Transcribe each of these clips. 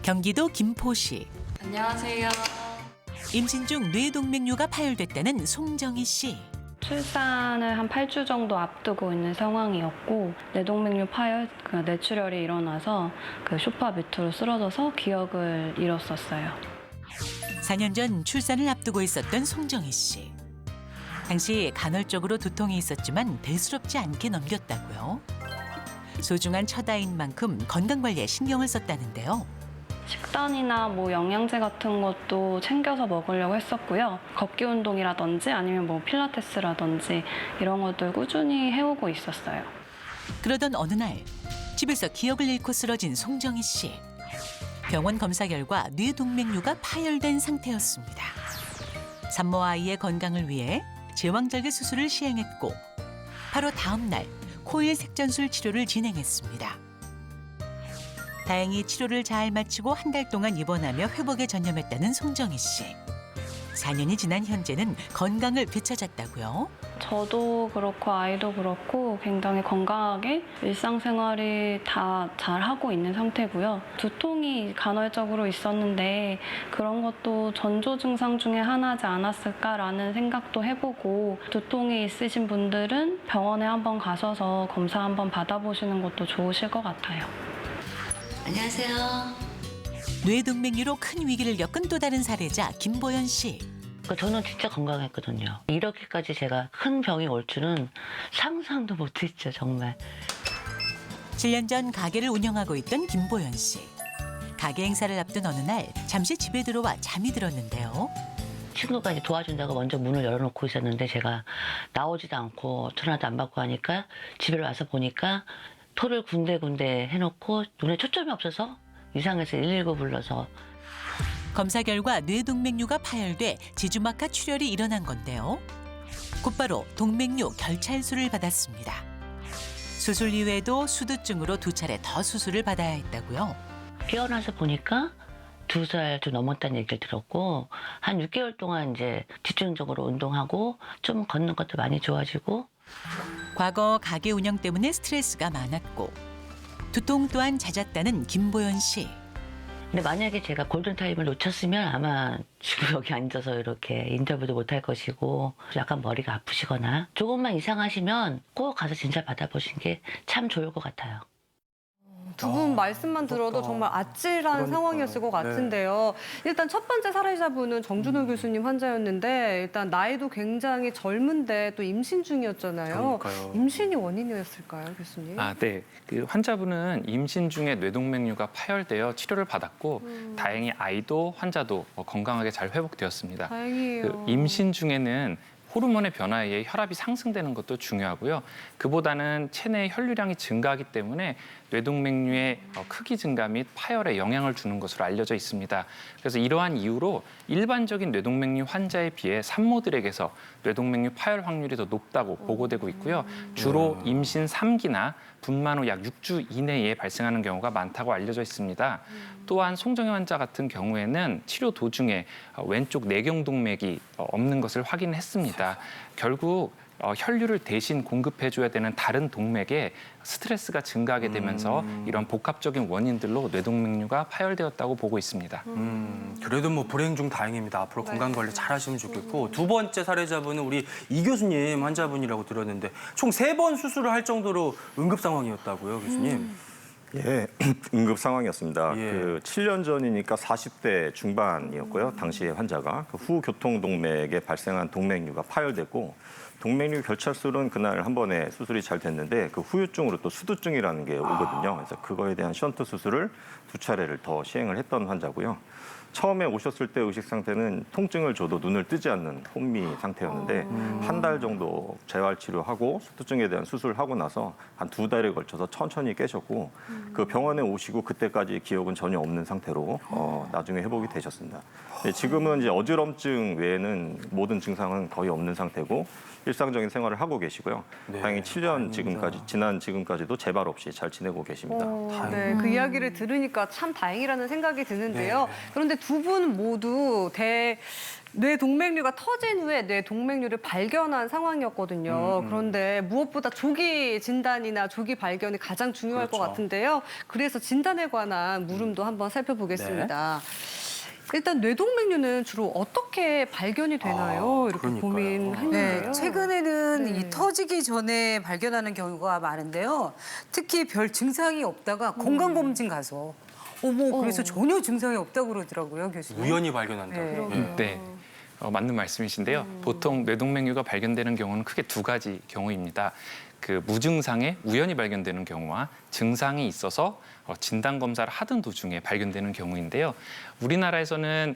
경기도 김포시. 안녕하세요. 임신 중 뇌동맥류가 파열됐다는 송정희 씨. 출산을 한 8주 정도 앞두고 있는 상황이었고 뇌동맥류 파열, 뇌출혈이 일어나서 소파 밑으로 쓰러져서 기억을 잃었었어요. 4년 전 출산을 앞두고 있었던 송정희 씨. 당시 간헐적으로 두통이 있었지만 대수롭지 않게 넘겼다고요. 소중한 첫 아이인 만큼 건강관리에 신경을 썼다는데요. 식단이나 영양제 같은 것도 챙겨서 먹으려고 했었고요. 걷기 운동이라든지 아니면 필라테스라든지 이런 것들 꾸준히 해오고 있었어요. 그러던 어느 날 집에서 기억을 잃고 쓰러진 송정희 씨. 병원 검사 결과 뇌동맥류가 파열된 상태였습니다. 산모 아이의 건강을 위해 제왕절개 수술을 시행했고 바로 다음 날 코일 색전술 치료를 진행했습니다. 다행히 치료를 잘 마치고 한 달 동안 입원하며 회복에 전념했다는 송정희 씨. 4년이 지난 현재는 건강을 되찾았다고요. 저도 그렇고 아이도 그렇고 굉장히 건강하게 일상생활을 다 잘하고 있는 상태고요. 두통이 간헐적으로 있었는데 그런 것도 전조 증상 중에 하나지 않았을까라는 생각도 해보고 두통이 있으신 분들은 병원에 한번 가셔서 검사 한번 받아보시는 것도 좋으실 것 같아요. 안녕하세요. 뇌동맥류로 큰 위기를 겪은 또 다른 사례자 김보연 씨. 저는 진짜 건강했거든요. 이렇게까지 제가 큰 병이 올 줄은 상상도 못했죠, 정말. 7년 전 가게를 운영하고 있던 김보연 씨. 가게 행사를 앞둔 어느 날 잠시 집에 들어와 잠이 들었는데요. 친구가 이제 도와준다고 먼저 문을 열어놓고 있었는데 제가 나오지도 않고 전화도 안 받고 하니까 집에 와서 보니까 토를 군데군데 해놓고 눈에 초점이 없어서 이상해서 119 불러서 검사 결과 뇌동맥류가 파열돼 지주막하 출혈이 일어난 건데요. 곧바로 동맥류 결찰술을 받았습니다. 수술 이후에도 수두증으로 2차례 더 수술을 받아야 했다고요. 깨어나서 보니까 2살 좀 넘었다는 얘기를 들었고 한 6개월 동안 이제 집중적으로 운동하고 좀 걷는 것도 많이 좋아지고 과거 가게 운영 때문에 스트레스가 많았고 두통 또한 잦았다는 김보연 씨. 근데 만약에 제가 골든타임을 놓쳤으면 아마 지금 여기 앉아서 이렇게 인터뷰도 못할 것이고 약간 머리가 아프시거나 조금만 이상하시면 꼭 가서 진찰 받아보신 게 참 좋을 것 같아요. 두 분 말씀만 들어도 무섭다. 정말 아찔한 그러니까요. 상황이었을 것 같은데요. 일단 첫 번째 사례자분은 정준호 교수님 환자였는데 일단 나이도 굉장히 젊은데 또 임신 중이었잖아요. 그러니까요. 임신이 원인이었을까요, 교수님? 네. 그 환자분은 임신 중에 뇌동맥류가 파열되어 치료를 받았고 다행히 아이도 환자도 건강하게 잘 회복되었습니다. 다행이에요. 그 임신 중에는 호르몬의 변화에 의해 혈압이 상승되는 것도 중요하고요. 그보다는 체내의 혈류량이 증가하기 때문에 뇌동맥류의 크기 증가 및 파열에 영향을 주는 것으로 알려져 있습니다. 그래서 이러한 이유로 일반적인 뇌동맥류 환자에 비해 산모들에게서 뇌동맥류 파열 확률이 더 높다고 보고되고 있고요. 주로 임신 3기나 분만 후 약 6주 이내에 발생하는 경우가 많다고 알려져 있습니다. 또한 송정희 환자 같은 경우에는 치료 도중에 왼쪽 내경동맥이 없는 것을 확인했습니다. 결국 혈류를 대신 공급해줘야 되는 다른 동맥에 스트레스가 증가하게 되면서 이런 복합적인 원인들로 뇌동맥류가 파열되었다고 보고 있습니다. 그래도 불행 중 다행입니다. 앞으로 네. 건강 관리 잘 하시면 좋겠고 두 번째 사례자분은 우리 이 교수님 환자분이라고 들었는데 총 3번 수술을 할 정도로 응급 상황이었다고요, 교수님? 예, 응급 상황이었습니다. 예. 그 7년 전이니까 40대 중반이었고요. 당시에 환자가 그 후교통동맥에 발생한 동맥류가 파열됐고 동맥류 결찰술은 그날 한 번에 수술이 잘 됐는데 그 후유증으로 또 수두증이라는 게 오거든요. 그래서 그거에 대한 션트 수술을 2차례를 더 시행을 했던 환자고요. 처음에 오셨을 때 의식 상태는 통증을 줘도 눈을 뜨지 않는 혼미 상태였는데 한 달 정도 재활 치료하고 수두증에 대한 수술을 하고 나서 한 2달에 걸쳐서 천천히 깨셨고 그 병원에 오시고 그때까지 기억은 전혀 없는 상태로 나중에 회복이 되셨습니다. 네, 지금은 이제 어지럼증 외에는 모든 증상은 거의 없는 상태고 일상적인 생활을 하고 계시고요. 네, 다행히 7년 다행입니다. 지난 지금까지도 재발 없이 잘 지내고 계십니다. 네, 그 이야기를 들으니까 참 다행이라는 생각이 드는데요. 네. 그런데 두 분 모두 뇌동맥류가 터진 후에 뇌동맥류를 발견한 상황이었거든요. 그런데 무엇보다 조기 진단이나 조기 발견이 가장 중요할 것 그렇죠. 같은데요. 그래서 진단에 관한 물음도 한번 살펴보겠습니다. 일단 뇌동맥류는 주로 어떻게 발견이 되나요? 이렇게 그러니까요. 고민했는데요. 네, 최근에는 네. 이 터지기 전에 발견하는 경우가 많은데요. 특히 별 증상이 없다가 건강검진 가서 그래서 전혀 증상이 없다고 그러더라고요, 교수님. 우연히 발견한다고요. 네. 네. 맞는 말씀이신데요. 보통 뇌동맥류가 발견되는 경우는 크게 두 가지 경우입니다. 그 무증상의 우연히 발견되는 경우와 증상이 있어서 진단 검사를 하던 도중에 발견되는 경우인데요. 우리나라에서는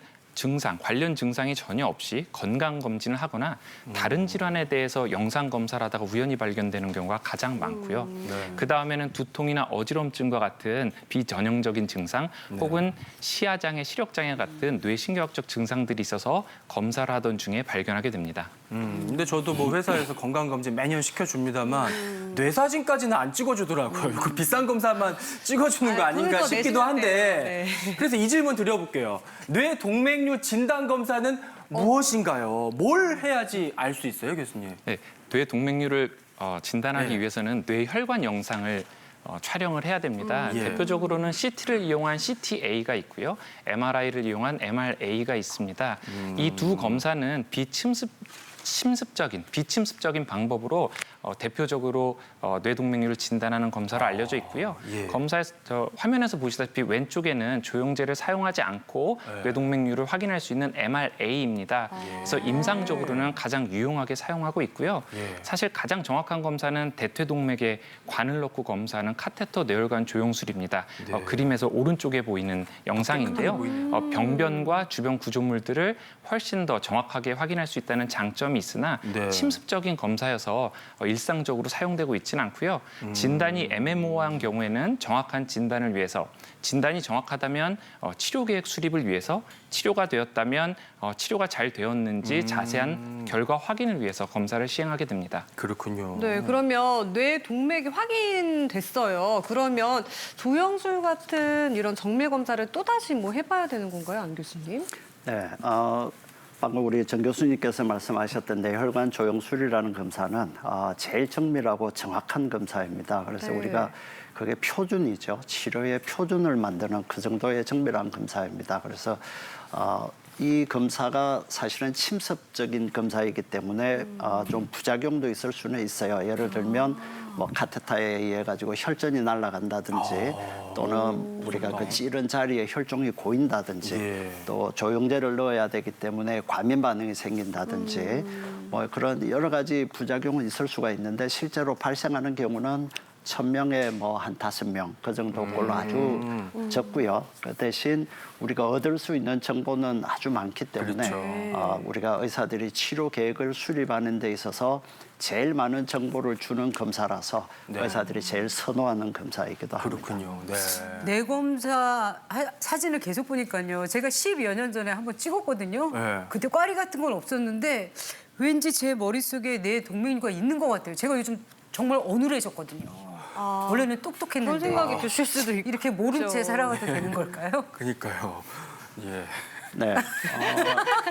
관련 증상이 전혀 없이 건강 검진을 하거나 다른 질환에 대해서 영상 검사를 하다가 우연히 발견되는 경우가 가장 많고요. 네. 그 다음에는 두통이나 어지럼증과 같은 비전형적인 증상 혹은 시야장애, 시력장애 같은 뇌신경학적 증상들이 있어서 검사를 하던 중에 발견하게 됩니다. 근데 저도 뭐 회사에서 건강검진 매년 시켜줍니다만 뇌사진까지는 안 찍어주더라고요. 그 비싼 검사만 찍어주는 거 아닌가 돈을 더 싶기도 한데 내시는데요. 그래서 이 질문 드려볼게요. 뇌동맥류 진단 검사는 무엇인가요? 뭘 해야지 알 수 있어요, 교수님? 네, 뇌동맥류를 진단하기 네. 위해서는 뇌혈관 영상을 촬영을 해야 됩니다. 예. 대표적으로는 CT를 이용한 CTA가 있고요. MRI를 이용한 MRA가 있습니다. 이 두 검사는 비침습적인 방법으로 대표적으로 뇌동맥류를 진단하는 검사로 알려져 있고요. 예. 화면에서 보시다시피 왼쪽에는 조영제를 사용하지 않고 뇌동맥류를 확인할 수 있는 MRA입니다. 그래서 임상적으로는 가장 유용하게 사용하고 있고요. 예. 사실 가장 정확한 검사는 대퇴동맥에 관을 넣고 검사하는 카테터 뇌혈관 조영술입니다. 그림에서 오른쪽에 보이는 영상인데요. 병변과 주변 구조물들을 훨씬 더 정확하게 확인할 수 있다는 장점이 있으나 네. 침습적인 검사여서 일상적으로 사용되고 있지는 않고요. 진단이 애매모호한 경우에는 정확한 진단을 위해서 진단이 정확하다면 치료 계획 수립을 위해서 치료가 되었다면 치료가 잘 되었는지 자세한 결과 확인을 위해서 검사를 시행하게 됩니다. 그렇군요. 네, 그러면 뇌동맥이 확인됐어요. 그러면 조영술 같은 이런 정밀 검사를 또다시 뭐 해봐야 되는 건가요, 안 교수님? 네, 방금 우리 정 교수님께서 말씀하셨던 뇌혈관 조영술이라는 검사는 제일 정밀하고 정확한 검사입니다. 그래서 네. 우리가 그게 표준이죠. 치료의 표준을 만드는 그 정도의 정밀한 검사입니다. 그래서 이 검사가 사실은 침습적인 검사이기 때문에 좀 부작용도 있을 수는 있어요. 예를 들면 뭐 카테터에 의해 가지고 혈전이 날아간다든지 또는 우리가 그 찌른 자리에 혈종이 고인다든지 예. 또 조영제를 넣어야 되기 때문에 과민 반응이 생긴다든지 뭐 그런 여러 가지 부작용은 있을 수가 있는데 실제로 발생하는 경우는 1,000명에 뭐 한 5명 그 정도 걸로 아주 적고요. 그 대신 우리가 얻을 수 있는 정보는 아주 많기 때문에 그렇죠. 우리가 의사들이 치료 계획을 수립하는 데 있어서 제일 많은 정보를 주는 검사라서 네. 의사들이 제일 선호하는 검사이기도 합니다. 그렇군요. 네. 뇌검사 사진을 계속 보니까요. 제가 10여 년 전에 한번 찍었거든요. 네. 그때 꽈리 같은 건 없었는데 왠지 제 머릿속에 뇌동맥류가 있는 것 같아요. 제가 요즘 정말 어눌해졌거든요. 원래는 똑똑했는데 그런 생각이 드실 수도 있고. 이렇게 모른 채 살아가도 되는 걸까요? 그러니까요. 예. 네.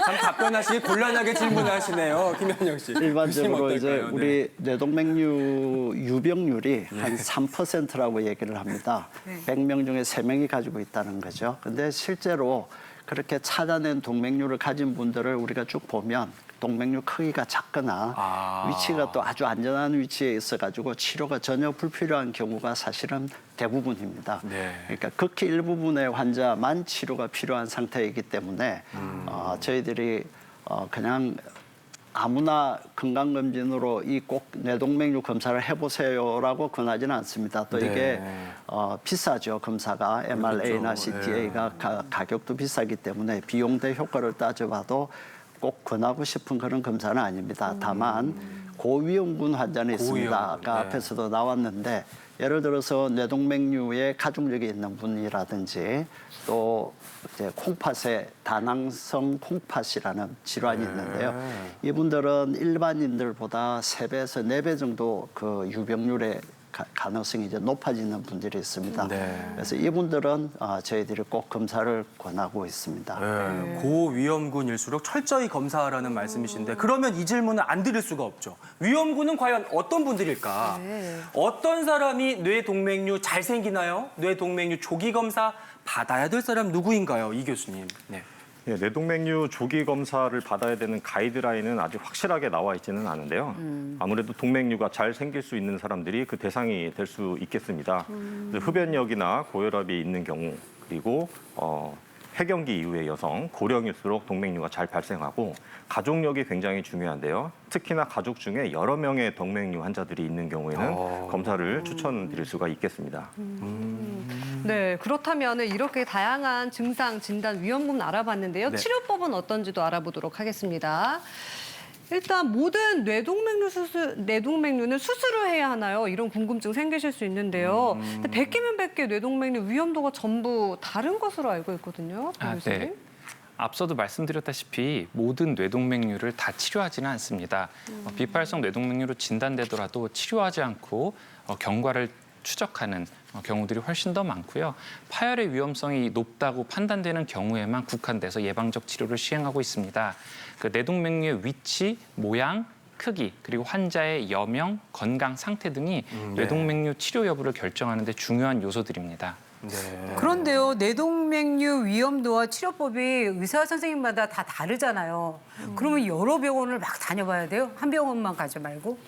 참 답변하시기 곤란하게 질문하시네요, 김현영 씨. 일반적으로 교수님 이제 어떨까요? 우리 뇌동맥류 유병률이 한 3%라고 얘기를 합니다. 100명 중에 3명이 가지고 있다는 거죠. 근데 실제로 그렇게 찾아낸 동맥류를 가진 분들을 우리가 쭉 보면 동맥류 크기가 작거나 위치가 또 아주 안전한 위치에 있어가지고 치료가 전혀 불필요한 경우가 사실은 대부분입니다. 네. 그러니까 극히 일부분의 환자만 치료가 필요한 상태이기 때문에 저희들이 그냥 아무나 건강검진으로 이 꼭 뇌동맥류 검사를 해보세요라고 권하지는 않습니다. 또 이게 비싸죠, 검사가. MRA나 그렇죠. CTA가 가격도 비싸기 때문에 비용 대 효과를 따져봐도 꼭 권하고 싶은 그런 검사는 아닙니다. 다만 고위험군 환자는 있습니다. 고위험군, 아까 네. 앞에서도 나왔는데 예를 들어서 뇌동맥류에 가족력이 있는 분이라든지 또 이제 콩팥에 다낭성 콩팥이라는 질환이 있는데요. 이분들은 일반인들보다 3배에서 4배 정도 그 유병률의 가능성이 이제 높아지는 분들이 있습니다. 네. 그래서 이분들은 저희들이 꼭 검사를 권하고 있습니다. 네. 고위험군일수록 철저히 검사하라는 말씀이신데 그러면 이 질문을 안 드릴 수가 없죠. 위험군은 과연 어떤 분들일까? 어떤 사람이 뇌동맥류 잘 생기나요? 뇌동맥류 조기 검사 받아야 될 사람 누구인가요? 이 교수님. 네. 예, 뇌동맥류 조기 검사를 받아야 되는 가이드라인은 아직 확실하게 나와 있지는 않은데요. 아무래도 동맥류가 잘 생길 수 있는 사람들이 그 대상이 될 수 있겠습니다. 흡연력이나 고혈압이 있는 경우 그리고 폐경기 이후의 여성, 고령일수록 동맥류가 잘 발생하고 가족력이 굉장히 중요한데요. 특히나 가족 중에 여러 명의 동맥류 환자들이 있는 경우에는 검사를 추천드릴 수가 있겠습니다. 네, 그렇다면 이렇게 다양한 증상, 진단, 위험군 알아봤는데요. 네. 치료법은 어떤지도 알아보도록 하겠습니다. 일단 모든 뇌동맥류는 수술을 해야 하나요? 이런 궁금증 생기실 수 있는데요. 근데 뵙기면 뵙게 뇌동맥류 위험도가 전부 다른 것으로 알고 있거든요. 교수님. 네. 앞서도 말씀드렸다시피 모든 뇌동맥류를 다 치료하지는 않습니다. 비파열성 뇌동맥류로 진단되더라도 치료하지 않고 경과를 추적하는 경우들이 훨씬 더 많고요. 파열의 위험성이 높다고 판단되는 경우에만 국한돼서 예방적 치료를 시행하고 있습니다. 그 뇌동맥류의 위치, 모양, 크기, 그리고 환자의 여명, 건강 상태 등이 뇌동맥류 치료 여부를 결정하는 데 중요한 요소들입니다. 네. 그런데요, 뇌동맥류 위험도와 치료법이 의사 선생님마다 다 다르잖아요. 그러면 여러 병원을 막 다녀봐야 돼요? 한 병원만 가지 말고?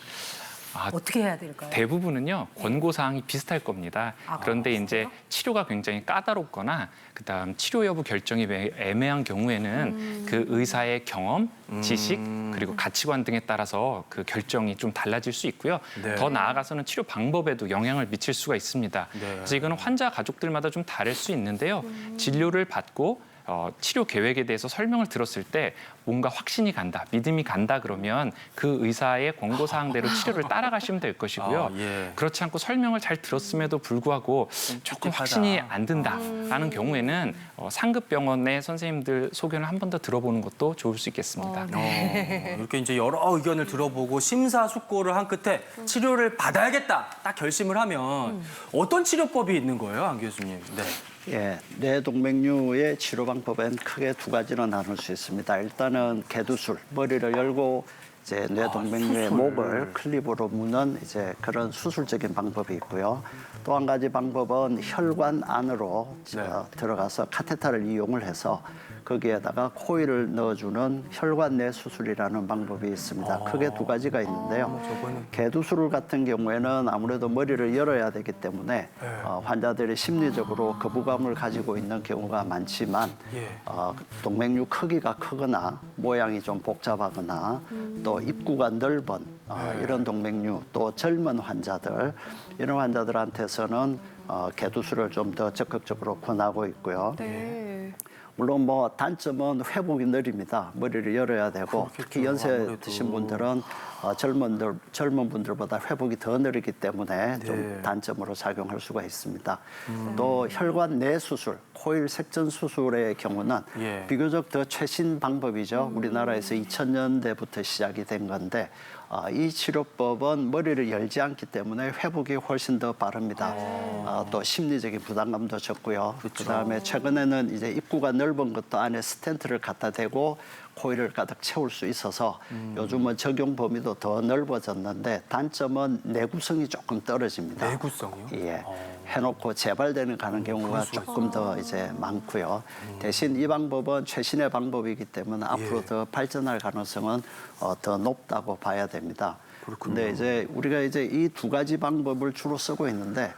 어떻게 해야 될까요? 대부분은요 권고 사항이 비슷할 겁니다. 그런데 이제 치료가 굉장히 까다롭거나 그다음 치료 여부 결정이 애매한 경우에는 그 의사의 경험, 지식 그리고 가치관 등에 따라서 그 결정이 좀 달라질 수 있고요. 네. 더 나아가서는 치료 방법에도 영향을 미칠 수가 있습니다. 그래서 이거는 환자 가족들마다 좀 다를 수 있는데요. 진료를 받고 치료 계획에 대해서 설명을 들었을 때 뭔가 확신이 간다, 믿음이 간다 그러면 그 의사의 권고 사항대로 치료를 따라가시면 될 것이고요. 예. 그렇지 않고 설명을 잘 들었음에도 불구하고 조금 확신이 안 든다라는 경우에는 상급 병원의 선생님들 소견을 한 번 더 들어보는 것도 좋을 수 있겠습니다. 이렇게 이제 여러 의견을 들어보고 심사숙고를 한 끝에 치료를 받아야겠다 딱 결심을 하면 어떤 치료법이 있는 거예요, 안 교수님? 네. 예, 뇌동맥류의 치료 방법은 크게 2가지로 나눌 수 있습니다. 일단은 개두술, 머리를 열고 이제 뇌동맥류의 목을 클립으로 무는 이제 그런 수술적인 방법이 있고요. 또 한 가지 방법은 혈관 안으로 들어가서 카테터를 이용을 해서 거기에다가 코일을 넣어주는 혈관 내 수술이라는 방법이 있습니다. 크게 2가지가 있는데요. 개두술 같은 경우에는 아무래도 머리를 열어야 되기 때문에 환자들이 심리적으로 거부감을 가지고 있는 경우가 많지만 동맥류 크기가 크거나 모양이 좀 복잡하거나 또 입구가 넓은 이런 동맥류 또 젊은 환자들 이런 환자들한테서는 개두술을 좀 더 적극적으로 권하고 있고요. 네. 물론 뭐 단점은 회복이 느립니다. 머리를 열어야 되고 특히 연세 아무래도. 드신 분들은 젊은 분들보다 회복이 더 느리기 때문에 좀 단점으로 작용할 수가 있습니다. 또 혈관 내 수술, 코일 색전 수술의 경우는 비교적 더 최신 방법이죠. 우리나라에서 2000년대부터 시작이 된 건데 이 치료법은 머리를 열지 않기 때문에 회복이 훨씬 더 빠릅니다. 또 심리적인 부담감도 적고요. 그다음에 최근에는 이제 입구가 넓은 것도 안에 스텐트를 갖다 대고 코일을 가득 채울 수 있어서 요즘은 적용 범위도 더 넓어졌는데 단점은 내구성이 조금 떨어집니다. 내구성이요? 예. 해놓고 재발되는 가는 경우가 조금 더 이제 많고요. 대신 이 방법은 최신의 방법이기 때문에 앞으로 더 발전할 가능성은 더 높다고 봐야 됩니다. 그런데 이제 우리가 이제 이 2가지 방법을 주로 쓰고 있는데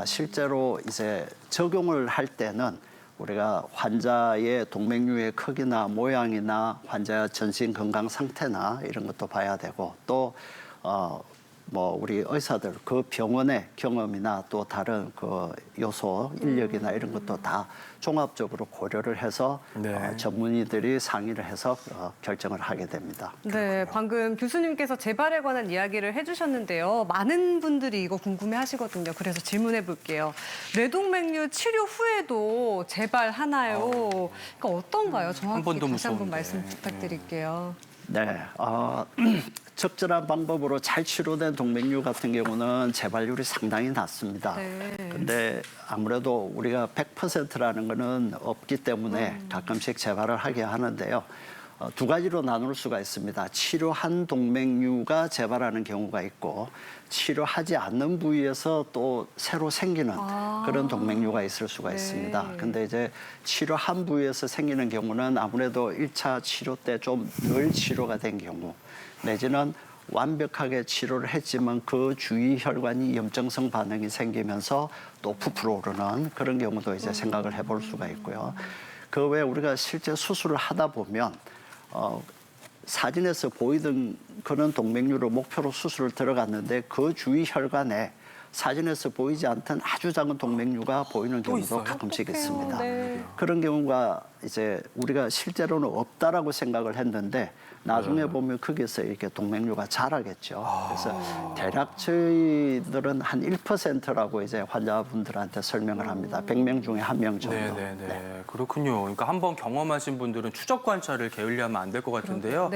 실제로 이제 적용을 할 때는 우리가 환자의 동맥류의 크기나 모양이나 환자의 전신 건강 상태나 이런 것도 봐야 되고 또 뭐 우리 의사들 그 병원의 경험이나 또 다른 그 요소 인력이나 이런 것도 다 종합적으로 고려를 해서 네. 전문의들이 상의를 해서 결정을 하게 됩니다. 네, 방금 교수님께서 재발에 관한 이야기를 해주셨는데요. 많은 분들이 이거 궁금해하시거든요. 그래서 질문해 볼게요. 뇌동맥류 치료 후에도 재발하나요? 그러니까 어떤가요? 정확히 번 더 다시 한번 무서운데. 말씀 부탁드릴게요. 네, 적절한 방법으로 잘 치료된 동맥류 같은 경우는 재발률이 상당히 낮습니다. 네. 근데 아무래도 우리가 100%라는 거는 없기 때문에 가끔씩 재발을 하게 하는데요. 두 가지로 나눌 수가 있습니다. 치료한 동맥류가 재발하는 경우가 있고 치료하지 않는 부위에서 또 새로 생기는 그런 동맥류가 있을 수가 있습니다. 근데 이제 치료한 부위에서 생기는 경우는 아무래도 1차 치료 때 좀 덜 치료가 된 경우 내지는 완벽하게 치료를 했지만 그 주위 혈관이 염증성 반응이 생기면서 또 부풀어 오르는 그런 경우도 이제 생각을 해볼 수가 있고요. 그 외에 우리가 실제 수술을 하다 보면 사진에서 보이던 그런 동맥류를 목표로 수술을 들어갔는데 그 주위 혈관에 사진에서 보이지 않던 아주 작은 동맥류가 보이는 경우도 있어요? 가끔씩 어떡해요. 있습니다. 네. 그런 경우가 이제 우리가 실제로는 없다라고 생각을 했는데 나중에 보면 거기서 이렇게 동맥류가 자라겠죠. 그래서 대략 저희들은 한 1%라고 이제 환자분들한테 설명을 합니다. 100명 중에 1명 정도. 네. 그렇군요. 그러니까 한번 경험하신 분들은 추적 관찰을 게을리하면 안 될 것 같은데요.